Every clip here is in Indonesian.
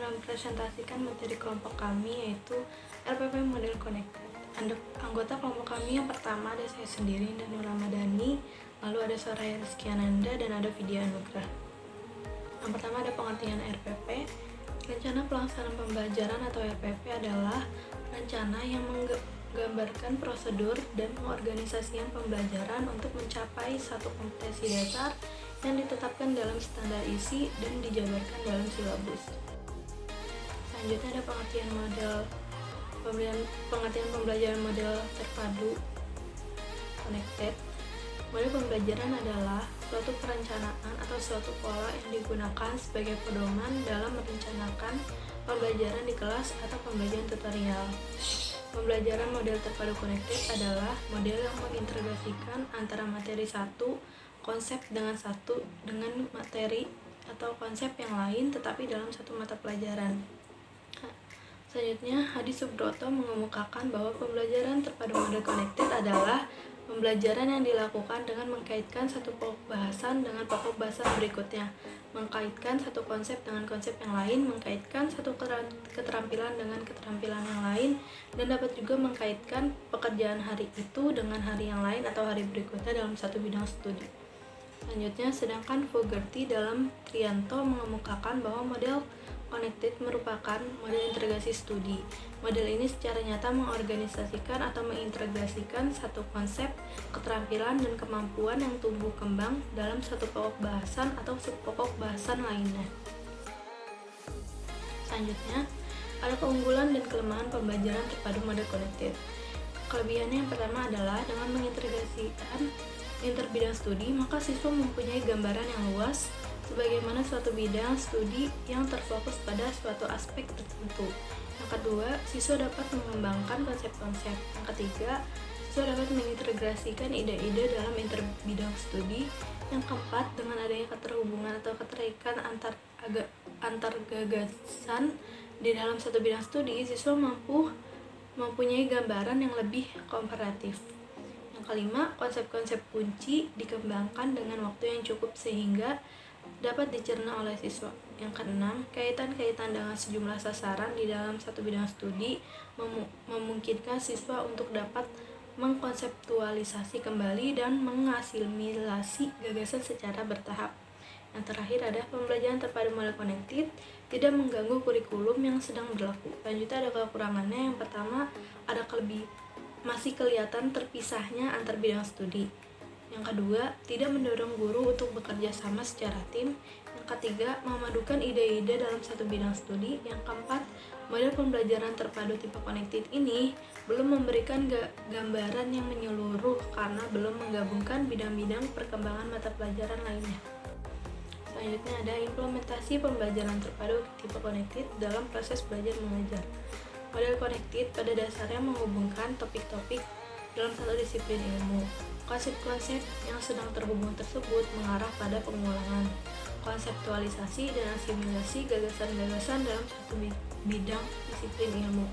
mempresentasikan materi kelompok kami, yaitu RPP Model Connected. Anggota kelompok kami yang pertama ada saya sendiri, Danila Madani, lalu ada Soraya Rizkyananda, dan ada Vidya Anugrah. Yang pertama ada pengertian RPP. Rencana pelaksanaan pembelajaran atau RPP adalah rencana yang menggambarkan prosedur dan pengorganisasian pembelajaran untuk mencapai satu kompetensi dasar yang ditetapkan dalam standar isi dan dijabarkan dalam silabus. Selanjutnya ada pengertian pembelajaran model terpadu connected. Model pembelajaran adalah suatu perencanaan atau suatu pola yang digunakan sebagai pedoman dalam merencanakan pembelajaran di kelas atau pembelajaran tutorial. Pembelajaran model terpadu connected adalah model yang mengintegrasikan antara materi satu konsep dengan materi atau konsep yang lain tetapi dalam satu mata pelajaran. Selanjutnya, Hadi Subroto mengemukakan bahwa pembelajaran terpadu model connected adalah pembelajaran yang dilakukan dengan mengkaitkan satu pokok bahasan dengan pokok bahasan berikutnya, mengkaitkan satu konsep dengan konsep yang lain, mengkaitkan satu keterampilan dengan keterampilan yang lain, dan dapat juga mengkaitkan pekerjaan hari itu dengan hari yang lain atau hari berikutnya dalam satu bidang studi. Selanjutnya, sedangkan Fogarty dalam Trianto mengemukakan bahwa model connected merupakan model integrasi studi. Model ini secara nyata mengorganisasikan atau mengintegrasikan satu konsep, keterampilan, dan kemampuan yang tumbuh kembang dalam satu pokok bahasan atau subpokok bahasan lainnya. Selanjutnya, ada keunggulan dan kelemahan pembelajaran terpadu model connected. Kelebihannya yang pertama adalah dengan mengintegrasikan interbidang studi, maka siswa mempunyai gambaran yang luas sebagaimana suatu bidang studi yang terfokus pada suatu aspek tertentu. Yang kedua, siswa dapat mengembangkan konsep-konsep. Yang ketiga, siswa dapat mengintegrasikan ide-ide dalam interbidang studi. Yang keempat, dengan adanya keterhubungan atau keterikatan antar gagasan di dalam satu bidang studi, siswa mempunyai gambaran yang lebih komparatif. Yang kelima, konsep-konsep kunci dikembangkan dengan waktu yang cukup sehingga dapat dicerna oleh siswa. Yang keenam, kaitan-kaitan dengan sejumlah sasaran di dalam satu bidang studi memungkinkan siswa untuk dapat mengkonseptualisasi kembali dan mengasimilasi gagasan secara bertahap. Yang terakhir ada pembelajaran terpadu model connected tidak mengganggu kurikulum yang sedang berlaku. Selanjutnya ada kekurangannya. Yang pertama, masih kelihatan terpisahnya antar bidang studi. Yang kedua, tidak mendorong guru untuk bekerja sama secara tim. Yang ketiga, memadukan ide-ide dalam satu bidang studi. Yang keempat, model pembelajaran terpadu tipe connected ini belum memberikan gambaran yang menyeluruh karena belum menggabungkan bidang-bidang perkembangan mata pelajaran lainnya. Selanjutnya ada implementasi pembelajaran terpadu tipe connected dalam proses belajar mengajar. Model connected pada dasarnya menghubungkan topik-topik dalam satu disiplin ilmu. Konsep-konsep yang sedang terhubung tersebut mengarah pada pengulangan, konseptualisasi, dan asimilasi gagasan-gagasan dalam satu bidang disiplin ilmu.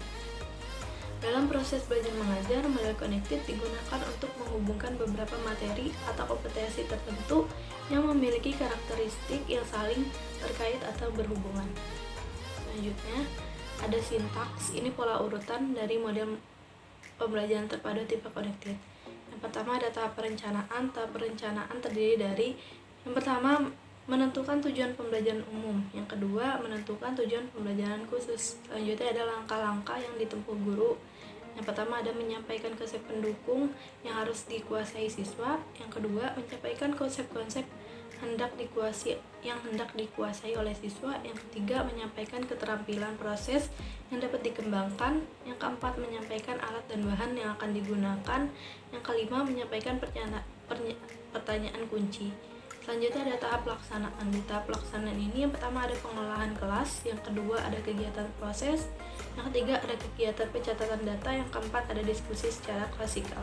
Dalam proses belajar mengajar, model connected digunakan untuk menghubungkan beberapa materi atau kompetensi tertentu yang memiliki karakteristik yang saling terkait atau berhubungan. Selanjutnya, ada sintaks. Ini pola urutan dari model pembelajaran terpadu tipe connected. Yang pertama ada tahap perencanaan. Tahap perencanaan terdiri dari yang pertama menentukan tujuan pembelajaran umum, yang kedua menentukan tujuan pembelajaran khusus. Selanjutnya ada langkah-langkah yang ditempuh guru. Yang pertama ada menyampaikan konsep pendukung yang harus dikuasai siswa. Yang kedua menyampaikan konsep-konsep yang hendak dikuasai oleh siswa. Yang ketiga menyampaikan keterampilan proses yang dapat dikembangkan. Yang keempat menyampaikan alat dan bahan yang akan digunakan. Yang kelima menyampaikan pertanyaan kunci. Selanjutnya ada tahap pelaksanaan. Di tahap pelaksanaan ini yang pertama ada pengelolaan kelas, yang kedua ada kegiatan proses, yang ketiga ada kegiatan pencatatan data, yang keempat ada diskusi secara klasikal.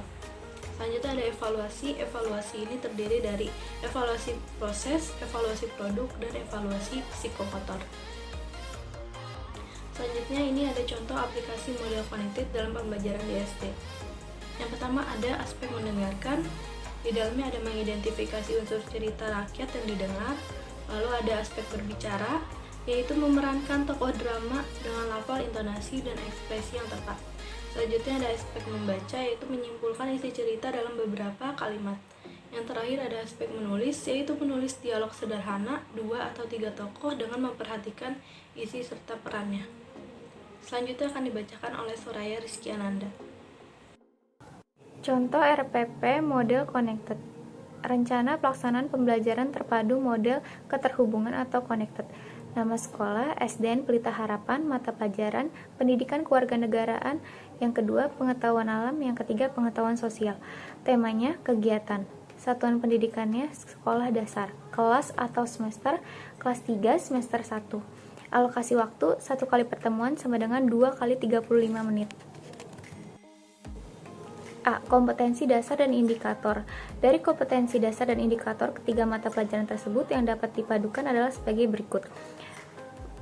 Selanjutnya ada evaluasi. Evaluasi ini terdiri dari evaluasi proses, evaluasi produk, dan evaluasi psikomotor. Selanjutnya ini ada contoh aplikasi model connected dalam pembelajaran di SD. Yang pertama ada aspek mendengarkan. Di dalamnya ada mengidentifikasi unsur cerita rakyat yang didengar. Lalu ada aspek berbicara. yaitu memerankan tokoh drama dengan lafal, intonasi, dan ekspresi yang tepat. Selanjutnya ada aspek membaca, yaitu menyimpulkan isi cerita dalam beberapa kalimat. Yang terakhir ada aspek menulis, yaitu menulis dialog sederhana, 2 atau 3 tokoh dengan memperhatikan isi serta perannya. Selanjutnya akan dibacakan oleh Soraya Rizky Ananda. Contoh RPP model connected. Rencana pelaksanaan pembelajaran terpadu model keterhubungan atau connected. Nama sekolah SDN Pelita Harapan, mata pelajaran Pendidikan Kewarganegaraan, yang kedua pengetahuan alam, yang ketiga pengetahuan sosial. Temanya kegiatan. Satuan pendidikannya sekolah dasar, kelas atau semester, kelas 3 semester 1. Alokasi waktu 1 kali pertemuan sama dengan 2 kali 35 menit. A. Kompetensi dasar dan indikator. Dari kompetensi dasar dan indikator ketiga mata pelajaran tersebut yang dapat dipadukan adalah sebagai berikut.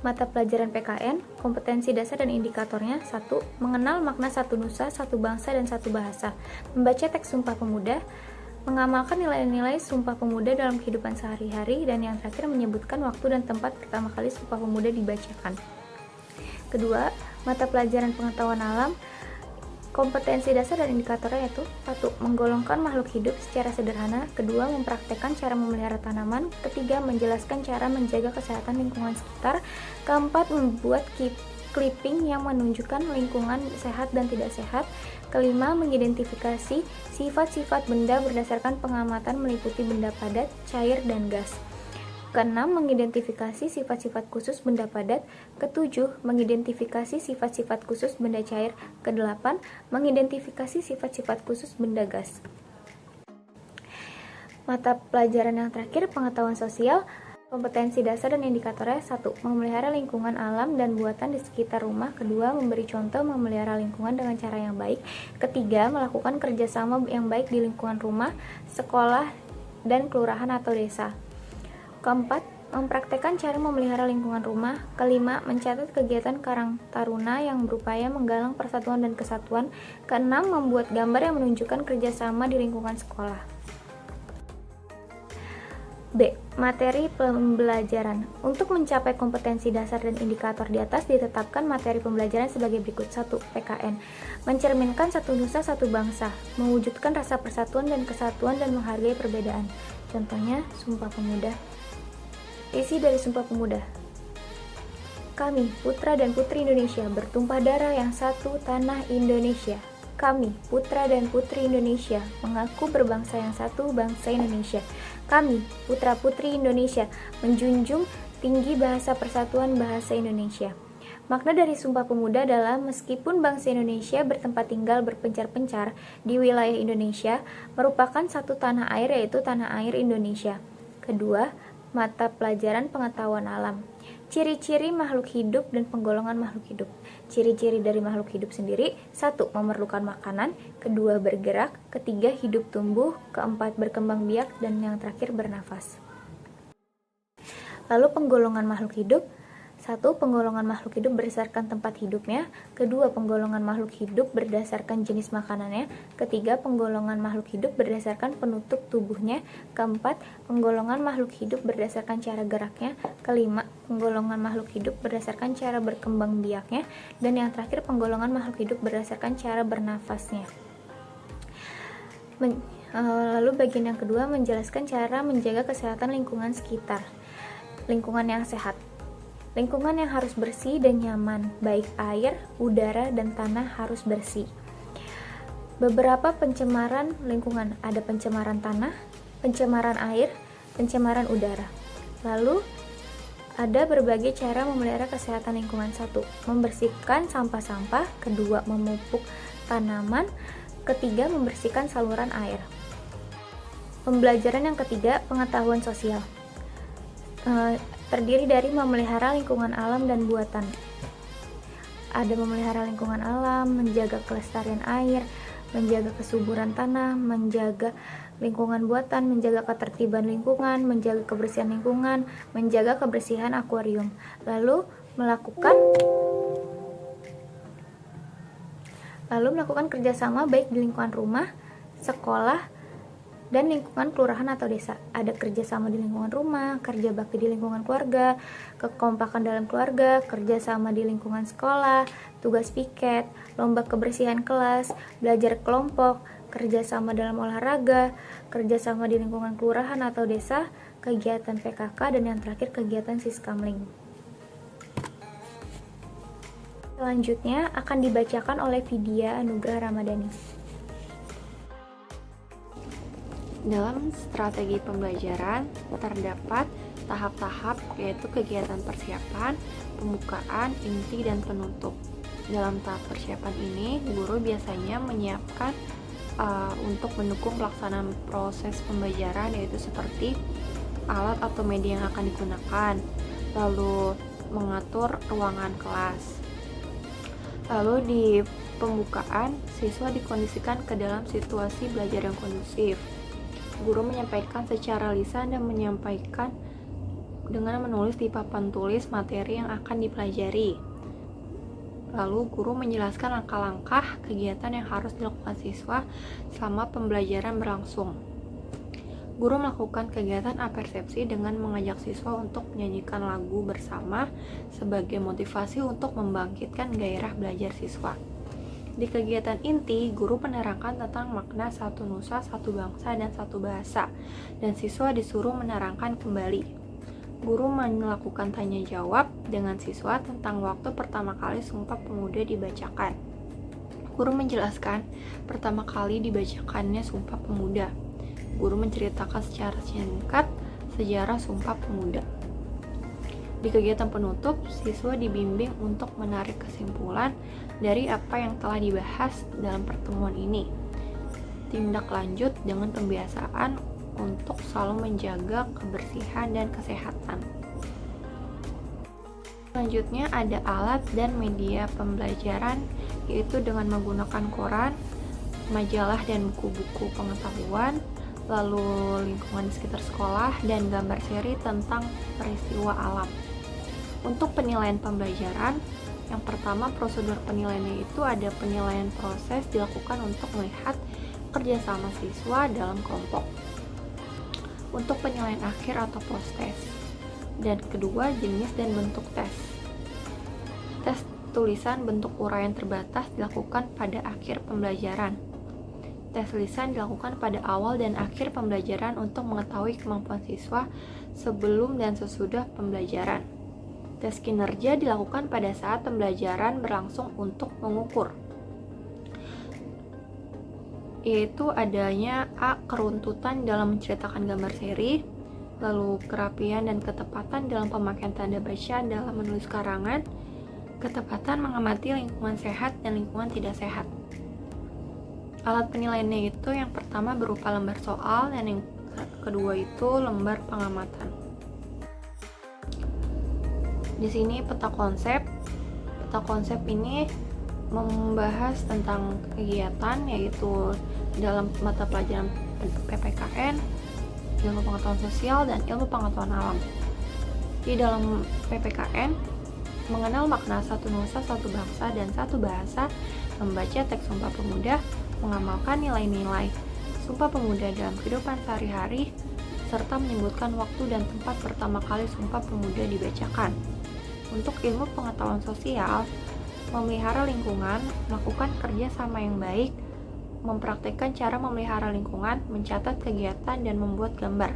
Mata pelajaran PKN, kompetensi dasar dan indikatornya 1. Mengenal makna satu nusa, satu bangsa, dan satu bahasa. Membaca teks Sumpah Pemuda, mengamalkan nilai-nilai Sumpah Pemuda dalam kehidupan sehari-hari, dan yang terakhir menyebutkan waktu dan tempat pertama kali Sumpah Pemuda dibacakan. Kedua, mata pelajaran pengetahuan alam, kompetensi dasar dan indikatornya yaitu 1. Menggolongkan makhluk hidup secara sederhana. Kedua, mempraktekkan cara memelihara tanaman. Ketiga, menjelaskan cara menjaga kesehatan lingkungan sekitar. Keempat, membuat clipping yang menunjukkan lingkungan sehat dan tidak sehat. Kelima, mengidentifikasi sifat-sifat benda berdasarkan pengamatan meliputi benda padat, cair, dan gas. Keenam, mengidentifikasi sifat-sifat khusus benda padat. Ketujuh, mengidentifikasi sifat-sifat khusus benda cair. Kedelapan, mengidentifikasi sifat-sifat khusus benda gas. Mata pelajaran yang terakhir, pengetahuan sosial. Kompetensi dasar dan indikatornya 1. Memelihara lingkungan alam dan buatan di sekitar rumah. Kedua, memberi contoh memelihara lingkungan dengan cara yang baik. Ketiga, melakukan kerjasama yang baik di lingkungan rumah, sekolah, dan kelurahan atau desa. Keempat, mempraktekkan cara memelihara lingkungan rumah. Kelima, mencatat kegiatan Karang Taruna yang berupaya menggalang persatuan dan kesatuan. Keenam, membuat gambar yang menunjukkan kerjasama di lingkungan sekolah. B. Materi pembelajaran. Untuk mencapai kompetensi dasar dan indikator di atas ditetapkan materi pembelajaran sebagai berikut. 1. PKN. Mencerminkan satu nusa satu bangsa, mewujudkan rasa persatuan dan kesatuan dan menghargai perbedaan. Contohnya, Sumpah Pemuda. Isi dari Sumpah Pemuda. Kami, putra dan putri Indonesia, bertumpah darah yang satu, tanah Indonesia. Kami, putra dan putri Indonesia, mengaku berbangsa yang satu, bangsa Indonesia. Kami, putra-putri Indonesia, menjunjung tinggi bahasa persatuan bahasa Indonesia. Makna dari Sumpah Pemuda adalah meskipun bangsa Indonesia bertempat tinggal berpencar-pencar di wilayah Indonesia, merupakan satu tanah air, yaitu tanah air Indonesia. Kedua, mata pelajaran pengetahuan alam. Ciri-ciri makhluk hidup dan penggolongan makhluk hidup. Ciri-ciri dari makhluk hidup sendiri: 1. Memerlukan makanan. Kedua, bergerak. Ketiga, hidup tumbuh. Keempat, berkembang biak. Dan yang terakhir, bernafas. Lalu penggolongan makhluk hidup. 1. Penggolongan makhluk hidup berdasarkan tempat hidupnya. Kedua, penggolongan makhluk hidup berdasarkan jenis makanannya. Ketiga, penggolongan makhluk hidup berdasarkan penutup tubuhnya. Keempat, penggolongan makhluk hidup berdasarkan cara geraknya. Kelima, penggolongan makhluk hidup berdasarkan cara berkembang biaknya. Dan yang terakhir, penggolongan makhluk hidup berdasarkan cara bernafasnya. Lalu bagian yang kedua menjelaskan cara menjaga kesehatan lingkungan sekitar. Lingkungan yang sehat. Lingkungan yang harus bersih dan nyaman, baik air, udara, dan tanah harus bersih. Beberapa pencemaran lingkungan, ada pencemaran tanah, pencemaran air, pencemaran udara. Lalu, ada berbagai cara memelihara kesehatan lingkungan. 1. Membersihkan sampah-sampah. Kedua, memupuk tanaman. Ketiga, membersihkan saluran air. Pembelajaran yang ketiga, pengetahuan sosial. Terdiri dari memelihara lingkungan alam dan buatan. Ada memelihara lingkungan alam, menjaga kelestarian air, menjaga kesuburan tanah, menjaga lingkungan buatan, menjaga ketertiban lingkungan, menjaga kebersihan lingkungan, menjaga kebersihan akuarium. Lalu melakukan kerjasama baik di lingkungan rumah, sekolah, dan lingkungan kelurahan atau desa. Ada kerjasama di lingkungan rumah, kerja bakti di lingkungan keluarga, kekompakan dalam keluarga, kerjasama di lingkungan sekolah, tugas piket, lomba kebersihan kelas, belajar kelompok, kerjasama dalam olahraga, kerjasama di lingkungan kelurahan atau desa, kegiatan PKK, dan yang terakhir kegiatan Siskamling. Selanjutnya akan dibacakan oleh Vidya Anugrah Ramadhani. Dalam strategi pembelajaran terdapat tahap-tahap, yaitu kegiatan persiapan, pembukaan, inti, dan penutup. Dalam tahap persiapan ini, guru biasanya menyiapkan untuk mendukung pelaksanaan proses pembelajaran, yaitu seperti alat atau media yang akan digunakan, lalu mengatur ruangan kelas. Lalu di pembukaan, siswa dikondisikan ke dalam situasi belajar yang kondusif. Guru menyampaikan secara lisan dan menyampaikan dengan menulis di papan tulis materi yang akan dipelajari. Lalu guru menjelaskan langkah-langkah kegiatan yang harus dilakukan siswa selama pembelajaran berlangsung. Guru melakukan kegiatan apersepsi dengan mengajak siswa untuk menyanyikan lagu bersama sebagai motivasi untuk membangkitkan gairah belajar siswa. Di kegiatan inti, guru menerangkan tentang makna satu nusa, satu bangsa, dan satu bahasa, dan siswa disuruh menerangkan kembali. Guru melakukan tanya jawab dengan siswa tentang waktu pertama kali Sumpah Pemuda dibacakan. Guru menjelaskan pertama kali dibacakannya Sumpah Pemuda. Guru menceritakan secara singkat sejarah Sumpah Pemuda. Di kegiatan penutup, siswa dibimbing untuk menarik kesimpulan dari apa yang telah dibahas dalam pertemuan ini. Tindak lanjut dengan pembiasaan untuk selalu menjaga kebersihan dan kesehatan. Selanjutnya ada alat dan media pembelajaran, yaitu dengan menggunakan koran, majalah dan buku-buku pengetahuan, lalu lingkungan di sekitar sekolah, dan gambar seri tentang peristiwa alam. Untuk penilaian pembelajaran, yang pertama prosedur penilaiannya itu ada penilaian proses dilakukan untuk melihat kerjasama siswa dalam kelompok. Untuk penilaian akhir atau post-test. Dan kedua, jenis dan bentuk tes. Tes tulisan bentuk uraian terbatas dilakukan pada akhir pembelajaran. Tes lisan dilakukan pada awal dan akhir pembelajaran untuk mengetahui kemampuan siswa sebelum dan sesudah pembelajaran. Tes kinerja dilakukan pada saat pembelajaran berlangsung untuk mengukur, yaitu adanya A. keruntutan dalam menceritakan gambar seri, lalu kerapian dan ketepatan dalam pemakaian tanda baca dalam menulis karangan, ketepatan mengamati lingkungan sehat dan lingkungan tidak sehat. Alat penilaiannya itu yang pertama berupa lembar soal dan yang kedua itu lembar pengamatan. Di sini peta konsep. Peta konsep ini membahas tentang kegiatan, yaitu dalam mata pelajaran PPKN, ilmu pengetahuan sosial, dan ilmu pengetahuan alam. Di dalam PPKN, mengenal makna satu nusa, satu bangsa, dan satu bahasa, membaca teks Sumpah Pemuda, mengamalkan nilai-nilai Sumpah Pemuda dalam kehidupan sehari-hari, serta menyebutkan waktu dan tempat pertama kali Sumpah Pemuda dibacakan. Untuk ilmu pengetahuan sosial, memelihara lingkungan, melakukan kerja sama yang baik, mempraktikkan cara memelihara lingkungan, mencatat kegiatan, dan membuat gambar.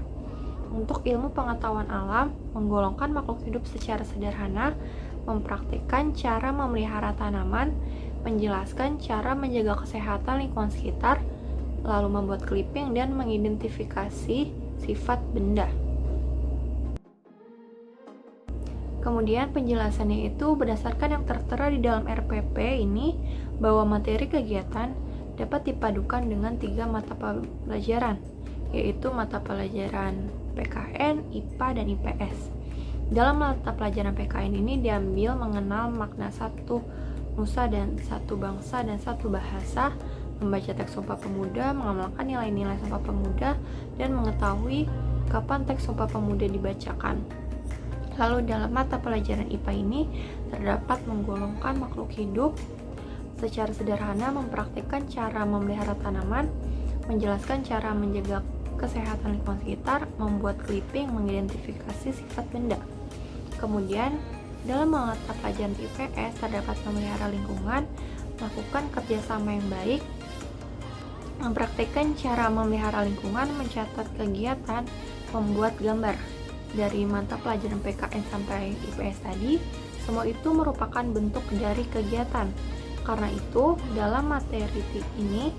Untuk ilmu pengetahuan alam, menggolongkan makhluk hidup secara sederhana, mempraktikkan cara memelihara tanaman, menjelaskan cara menjaga kesehatan lingkungan sekitar, lalu membuat clipping dan mengidentifikasi sifat benda. Kemudian penjelasannya itu berdasarkan yang tertera di dalam RPP ini, bahwa materi kegiatan dapat dipadukan dengan 3 mata pelajaran, yaitu mata pelajaran PKN, IPA, dan IPS. Dalam mata pelajaran PKN ini diambil mengenal makna satu nusa dan satu bangsa dan satu bahasa, membaca teks Sumpah Pemuda, mengamalkan nilai-nilai Sumpah Pemuda, dan mengetahui kapan teks Sumpah Pemuda dibacakan. Lalu dalam mata pelajaran IPA ini terdapat menggolongkan makhluk hidup secara sederhana, mempraktikkan cara memelihara tanaman, menjelaskan cara menjaga kesehatan lingkungan sekitar, membuat clipping mengidentifikasi sifat benda. Kemudian, dalam mata pelajaran IPS terdapat memelihara lingkungan, melakukan kerjasama yang baik, mempraktikkan cara memelihara lingkungan, mencatat kegiatan, membuat gambar. Dari mata pelajaran PKN sampai IPS tadi, semua itu merupakan bentuk dari kegiatan. Karena itu, dalam materi ini,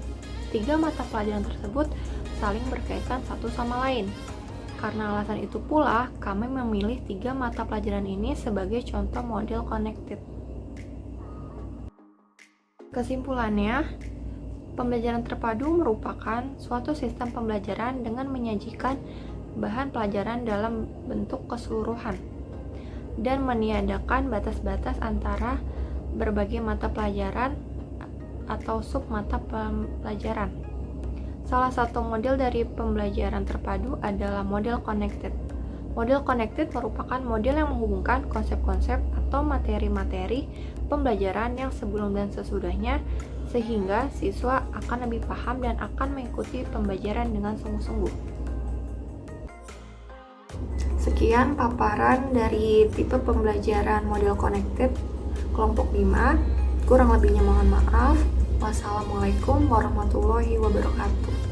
3 mata pelajaran tersebut saling berkaitan satu sama lain. Karena alasan itu pula, kami memilih 3 mata pelajaran ini sebagai contoh model connected. Kesimpulannya, pembelajaran terpadu merupakan suatu sistem pembelajaran dengan menyajikan bahan pelajaran dalam bentuk keseluruhan dan meniadakan batas-batas antara berbagai mata pelajaran atau sub mata pelajaran. Salah satu model dari pembelajaran terpadu adalah model connected. Model connected merupakan model yang menghubungkan konsep-konsep atau materi-materi pembelajaran yang sebelum dan sesudahnya, sehingga siswa akan lebih paham dan akan mengikuti pembelajaran dengan sungguh-sungguh. Sekian paparan dari tipe pembelajaran model connected kelompok 5. Kurang lebihnya mohon maaf. Wassalamualaikum warahmatullahi wabarakatuh.